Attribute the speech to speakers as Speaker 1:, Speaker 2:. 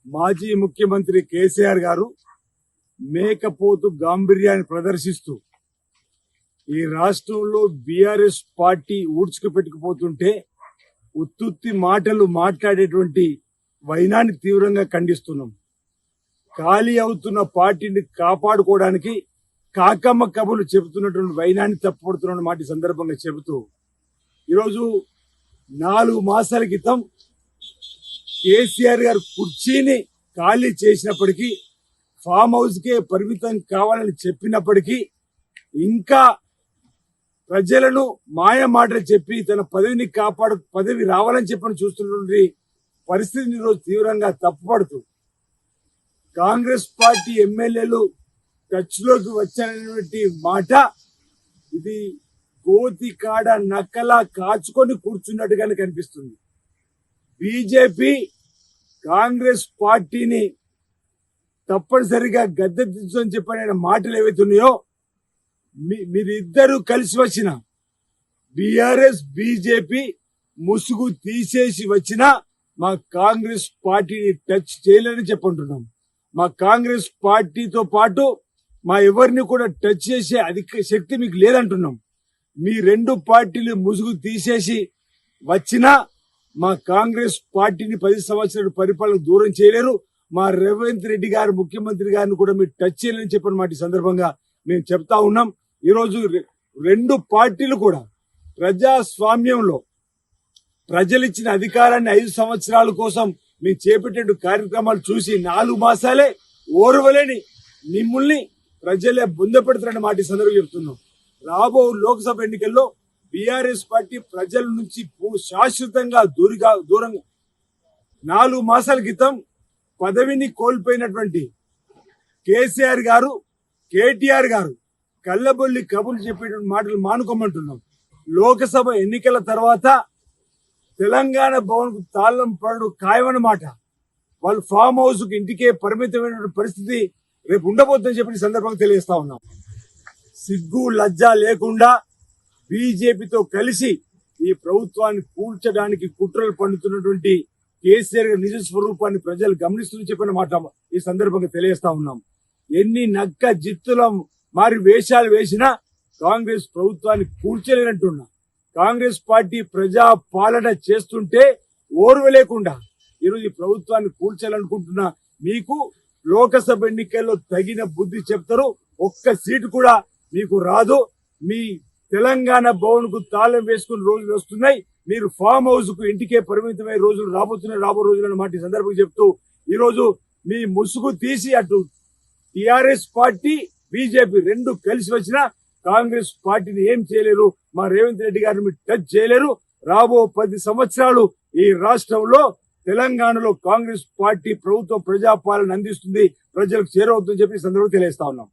Speaker 1: మాజీ ముఖ్యమంత్రి కేసీఆర్ గారు మేకపోతు గాంభీర్యాన్ని ప్రదర్శిస్తూ ఈ రాష్ట్రంలో బీఆర్ఎస్ పార్టీ ఊడ్చుకుపెట్టుకుపోతుంటే ఉత్తుత్తి మాటలు మాట్లాడేటువంటి వైనాన్ని తీవ్రంగా ఖండిస్తున్నాం. ఖాళీ అవుతున్న పార్టీని కాపాడుకోవడానికి కాకమ్మ కబులు చెబుతున్నటువంటి వైనాన్ని తప్పుపడుతున్న మాట ఈ సందర్భంగా చెబుతూ ఈరోజు 4 మాసాల క్రితం కేసీఆర్ గారు కుర్చీని ఖాళీ చేసినప్పటికీ ఫామ్ హౌస్ కే పరిమితం కావాలని చెప్పినప్పటికీ ఇంకా ప్రజలను మాయ మాటలు చెప్పి తన పదవిని పదవి రావాలని చెప్పని చూస్తున్నటువంటి పరిస్థితిని ఈరోజు తీవ్రంగా తప్పుపడుతూ కాంగ్రెస్ పార్టీ ఎమ్మెల్యేలు టచ్ లోకి వచ్చారనేటువంటి మాట ఇది గోతి కాడ నక్కలా కాచుకొని కూర్చున్నట్టుగానే కనిపిస్తుంది. బీజేపీ కాంగ్రెస్ పార్టీని తప్పనిసరిగా గద్దెదించని చెప్పిన మాటలు ఏవైతున్నాయో మీరిద్దరూ కలిసి వచ్చిన బీఆర్ఎస్ బీజేపీ ముసుగు తీసేసి వచ్చిన మా కాంగ్రెస్ పార్టీని టచ్ చేయలేని చెప్పంటున్నాం. మా కాంగ్రెస్ పార్టీతో పాటు మా ఎవరిని కూడా టచ్ చేసే అధిక శక్తి మీకు లేదంటున్నాం. మీ 2 పార్టీలు ముసుగు తీసేసి వచ్చినా మా కాంగ్రెస్ పార్టీని 10 సంవత్సరాల పరిపాలన దూరం చేయలేరు. మా రేవంత్ రెడ్డి గారు ముఖ్యమంత్రి గారిని కూడా మీరు టచ్ చేయాలని చెప్పిన మాట ఈ సందర్భంగా మేము చెప్తా ఉన్నాం. ఈరోజు 2 పార్టీలు కూడా ప్రజాస్వామ్యంలో ప్రజలిచ్చిన అధికారాన్ని 5 సంవత్సరాల కోసం మేము చేపట్టే కార్యక్రమాలు చూసి 4 మాసాలే ఓర్వలేని మిమ్మల్ని ప్రజలే బుందపెడతారన్న మాట ఈ సందర్భంగా చెప్తున్నాం. రాబో లోక్సభ ఎన్నికల్లో బీఆర్ఎస్ పార్టీ ప్రజల నుంచి శాశ్వతంగా దూరంగా 4 మాసాల క్రితం పదవిని కోల్పోయినటువంటి కేసీఆర్ గారు కేటీఆర్ గారు కళ్ళబొల్లి కబుర్లు చెప్పేటువంటి మాటలు మానుకోమంటున్నాం. లోకసభ ఎన్నికల తర్వాత తెలంగాణ భవన్ కు తాళం పడడం ఖాయమన్నమాట. వాళ్ళు ఫామ్ హౌస్ కు ఇంటికే పరిమితమైన పరిస్థితి రేపు ఉండబోతుందని చెప్పి సందర్భంగా తెలియజేస్తా ఉన్నాం. సిగ్గు లజ్జ లేకుండా బీజేపీతో కలిసి ఈ ప్రభుత్వాన్ని కూల్చడానికి కుట్రలు పండుతున్నటువంటి కేసీఆర్ నిజ స్వరూపాన్ని ప్రజలు గమనిస్తూ చెప్పిన మాట ఈ సందర్భంగా తెలియజేస్తా ఉన్నాం. ఎన్ని నక్క జిత్తుల మారి వేషాలు వేసినా కాంగ్రెస్ ప్రభుత్వాన్ని కూల్చలేనంటున్నా. కాంగ్రెస్ పార్టీ ప్రజా పాలన చేస్తుంటే ఓర్వలేకుండా ఈరోజు ఈ ప్రభుత్వాన్ని కూల్చాలనుకుంటున్నా మీకు లోకసభ ఎన్నికల్లో తగిన బుద్ధి చెప్తారు. ఒక్క సీటు కూడా మీకు రాదు. మీ తెలంగాణ భవన్ కు తాళం వేసుకుని రోజులు వస్తున్నాయి. మీరు ఫామ్ హౌస్ కు ఇంటికే పరిమితమై రోజులు రాబోతున్నాయి. రాబో రోజుల మాట ఈ సందర్భంగా చెప్తూ ఈరోజు మీ ముసుగు తీసి అటు టిఆర్ఎస్ పార్టీ బీజేపీ 2 కలిసి వచ్చిన కాంగ్రెస్ పార్టీని ఏం చేయలేరు. మా రేవంత్ రెడ్డి గారిని టచ్ చేయలేరు. రాబో 10 సంవత్సరాలు ఈ రాష్ట్రంలో తెలంగాణలో కాంగ్రెస్ పార్టీ ప్రభుత్వం ప్రజాపాలన అందిస్తుంది, ప్రజలకు చేరవుతుందని చెప్పి సందర్భంగా తెలియజేస్తా ఉన్నాం.